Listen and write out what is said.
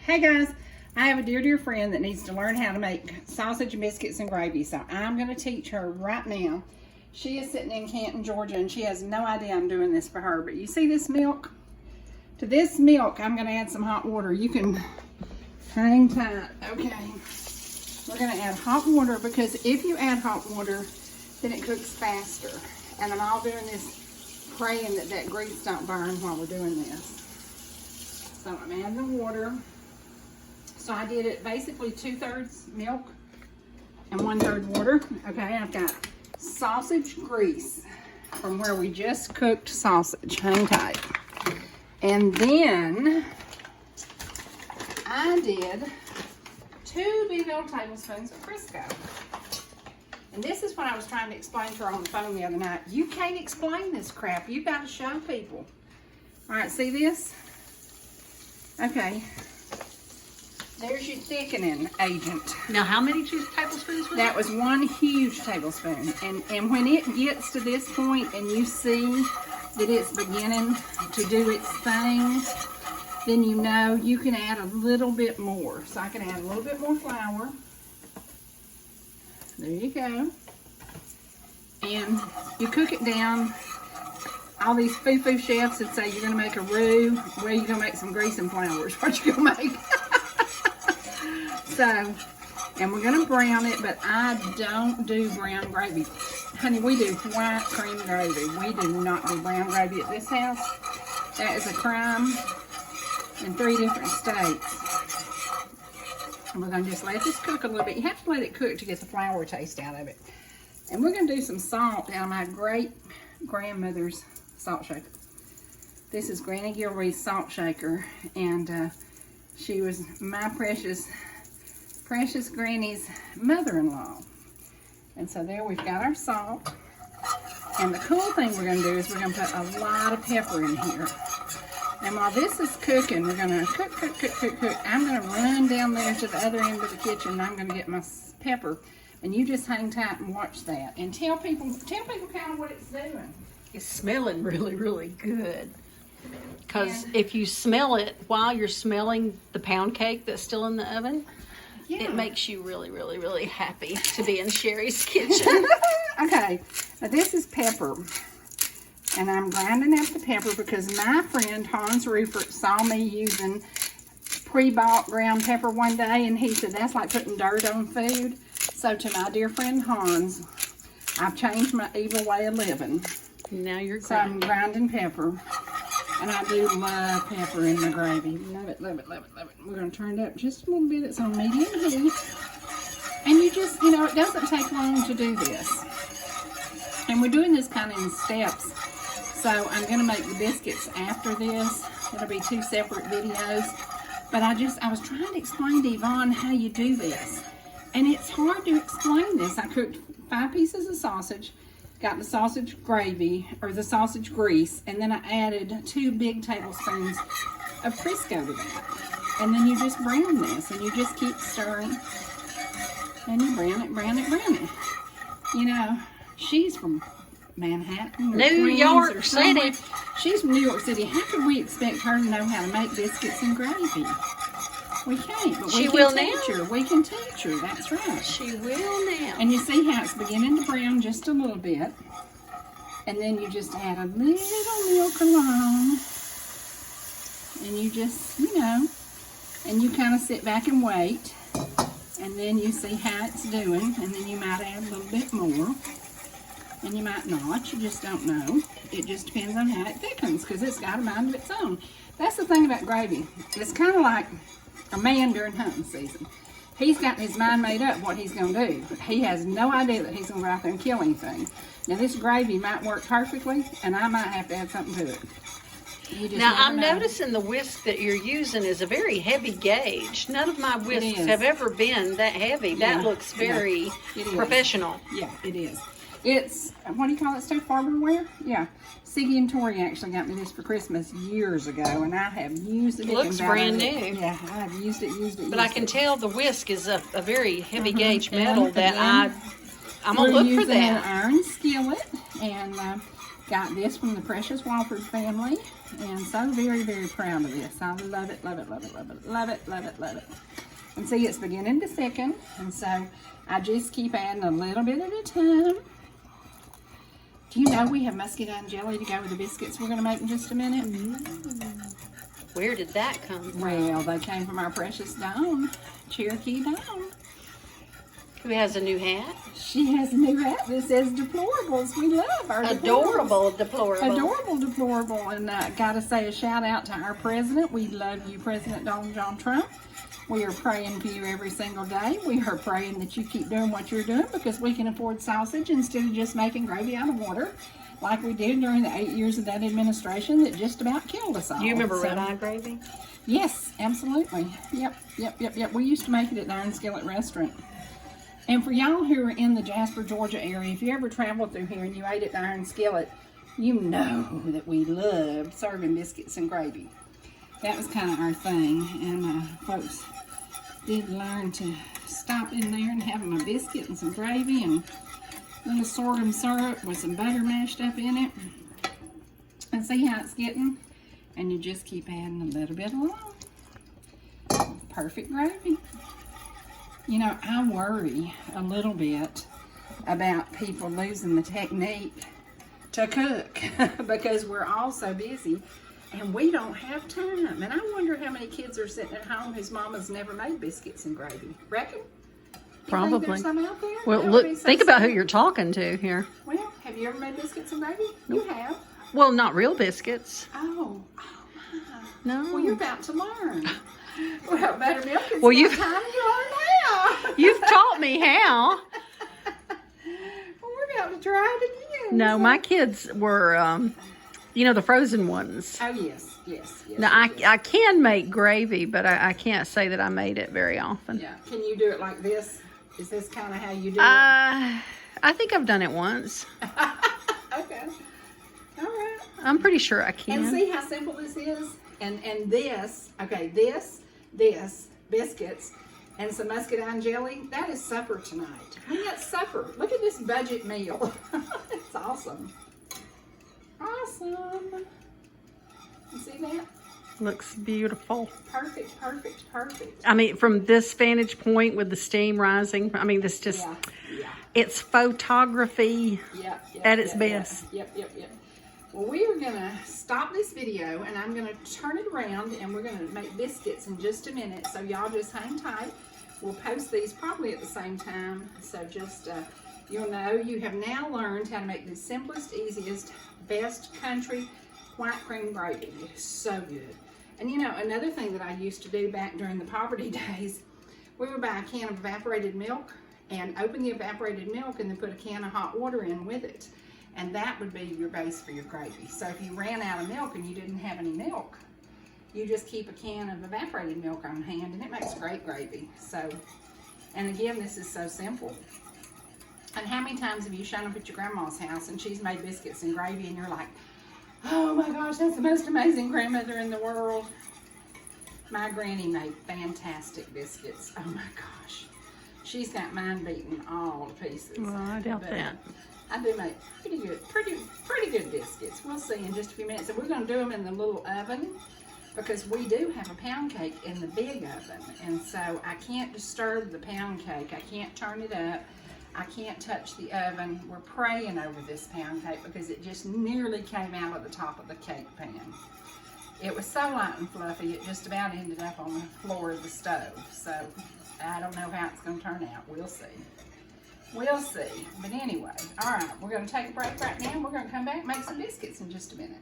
Hey guys, I have a dear friend that needs to learn how to make sausage, biscuits, and gravy. So I'm going to teach her right now. She is sitting in Canton, Georgia, and she has no idea I'm doing this for her. But you see this milk? To this milk, I'm going to add some hot water. You can hang tight. Okay. We're going to add hot water because if you add hot water, then it cooks faster. And I'm all doing this praying that that grease don't burn while we're doing this. So I'm adding the water. So I did it basically 2/3 milk and 1/3 water. Okay, I've got sausage grease from where we just cooked sausage. Hang tight. And then I did 2 big old tablespoons of Crisco. And this is what I was trying to explain to her on the phone the other night. You can't explain this crap. You've got to show people. All right, see this? Okay. There's your thickening agent. Now, how many tablespoons was that? Was 1 huge tablespoon. And when it gets to this point and you see that it's beginning to do its thing, then you know you can add a little bit more. So I can add a little bit more flour. There you go. And you cook it down. All these foo-foo chefs would say you're going to make a roux. Well, you're going to make some grease and flour is what you're going to make. So, and we're going to brown it, but I don't do brown gravy. Honey, we do white cream gravy. We do not do brown gravy at this house. That is a crime in 3 different states. And we're going to just let this cook a little bit. You have to let it cook to get the flour taste out of it. And we're going to do some salt out of my great-grandmother's salt shaker. This is Granny Gilreath's salt shaker, and she was my precious Granny's mother-in-law. And so there we've got our salt. And the cool thing we're going to do is we're going to put a lot of pepper in here. And while this is cooking, we're going to cook. I'm going to run down there to the other end of the kitchen and I'm going to get my pepper. And you just hang tight and watch that. And tell people kind of what it's doing. It's smelling really, really good. Because if you smell it while you're smelling the pound cake that's still in the oven, it makes you really, really, really happy to be in Sherry's kitchen. Okay, now this is pepper. And I'm grinding up the pepper because my friend Hans Rupert saw me using pre-bought ground pepper one day, and he said that's like putting dirt on food. So to my dear friend Hans, I've changed my evil way of living. Now you're grinding. So I'm grinding pepper. And I do love pepper in my gravy. Love it, love it, love it, love it. We're going to turn it up just a little bit. It's on medium heat. And you just, you know, it doesn't take long to do this. And we're doing this kind of in steps. So I'm going to make the biscuits after this. It'll be 2 separate videos. But I was trying to explain to Yvonne how you do this. And it's hard to explain this. I cooked 5 pieces of sausage. Got the sausage gravy, or the sausage grease, and then I added 2 big tablespoons of Crisco to that. And then you just brown this, and you just keep stirring. And you brown it. You know, she's from Manhattan, New York City. She's from New York City. How could we expect her to know how to make biscuits and gravy? We can't, but we can teach her. We can teach her, that's right. She will now. And you see how it's beginning to brown just a little bit. And then you just add a little milk along. And you just, you know, and you kind of sit back and wait. And then you see how it's doing. And then you might add a little bit more. And you might not. You just don't know. It just depends on how it thickens because it's got a mind of its own. That's the thing about gravy. It's kind of like a man during hunting season. He's got his mind made up what he's going to do. He has no idea that he's going to go out there and kill anything. Now this gravy might work perfectly, and I might have to add something to it. Now I'm noticing the whisk that you're using is a very heavy gauge. None of my whisks have ever been that heavy. That looks very professional. Yeah, it is. It's, what do you call it, stuff, Farberware? Yeah. Siggy and Tori actually got me this for Christmas years ago, and I have used it. It looks brand new. Yeah, I have used it. But I can tell the whisk is a very heavy gauge metal that I'm going to look for that. An iron skillet, and got this from the Precious Walford family, and so very, very proud of this. I love it, love it, love it, love it, love it, love it, love it. And see, it's beginning to thicken, and so I just keep adding a little bit at a time. Do you know we have muscadine jelly to go with the biscuits we're going to make in just a minute? Where did that come from? Well, they came from our precious Dawn, Cherokee Dawn. Who has a new hat? She has a new hat that says deplorables. We love our Adorable deplorable. Adorable deplorable. And gotta say a shout out to our president. We love you, President Donald John Trump. We are praying for you every single day. We are praying that you keep doing what you're doing because we can afford sausage instead of just making gravy out of water like we did during the 8 years of that administration that just about killed us all. Do you remember red eye gravy? Yes, absolutely. Yep. We used to make it at the Iron Skillet restaurant. And for y'all who are in the Jasper, Georgia area, if you ever traveled through here and you ate at the Iron Skillet, you know that we loved serving biscuits and gravy. That was kind of our thing. And folks did learn to stop in there and have them a biscuit and some gravy and a little sorghum syrup with some butter mashed up in it. And see how it's getting? And you just keep adding a little bit along. Perfect gravy. You know, I worry a little bit about people losing the technique to cook because we're all so busy and we don't have time. And I wonder how many kids are sitting at home whose mama's never made biscuits and gravy. Reckon? Probably. Think there's some out there? Well, That would look, be so think about who simple. you're talking to here. Well, have you ever made biscuits and gravy? You have. Well, not real biscuits. Oh my. No. Well, you're about to learn. Well, buttermilk, it's Well, about you've- time you learn now. You've taught me how. Well, we're about to try it again. No, so- my kids were, the frozen ones. Oh, yes. Now, yes. I can make gravy, but I can't say that I made it very often. Yeah. Can you do it like this? Is this kind of how you do it? I think I've done it once. Okay. All right. I'm pretty sure I And can. see how simple this is? And this, okay, this, biscuits, and some muscadine jelly, that is supper tonight. I mean, that's supper. Look at this budget meal. It's awesome. Awesome. You see that? Looks beautiful. Perfect. I mean, from this vantage point with the steam rising, I mean, this just, Yeah. it's photography Yep. at its best. Yep. Well, we are going to stop this video, and I'm going to turn it around, and we're going to make biscuits in just a minute. So y'all just hang tight. We'll post these probably at the same time. So just, you'll know you have now learned how to make the simplest, easiest, best country white cream gravy. So good. And you know, another thing that I used to do back during the poverty days, we would buy a can of evaporated milk and open the evaporated milk and then put a can of hot water in with it. And that would be your base for your gravy. So if you ran out of milk and you didn't have any milk, you just keep a can of evaporated milk on hand and it makes great gravy. So, and again, this is so simple. And how many times have you shown up at your grandma's house and she's made biscuits and gravy and you're like, oh my gosh, that's the most amazing grandmother in the world. My granny made fantastic biscuits. Oh my gosh. She's got mine beaten all to pieces. Well, I doubt that. I do make pretty good biscuits. We'll see in just a few minutes. And we're going to do them in the little oven because we do have a pound cake in the big oven. And so I can't disturb the pound cake. I can't turn it up. I can't touch the oven. We're praying over this pound cake because it just nearly came out of the top of the cake pan. It was so light and fluffy, it just about ended up on the floor of the stove. So I don't know how it's going to turn out. We'll see. We'll see. But anyway, all right, we're going to take a break right now. We're going to come back and make some biscuits in just a minute.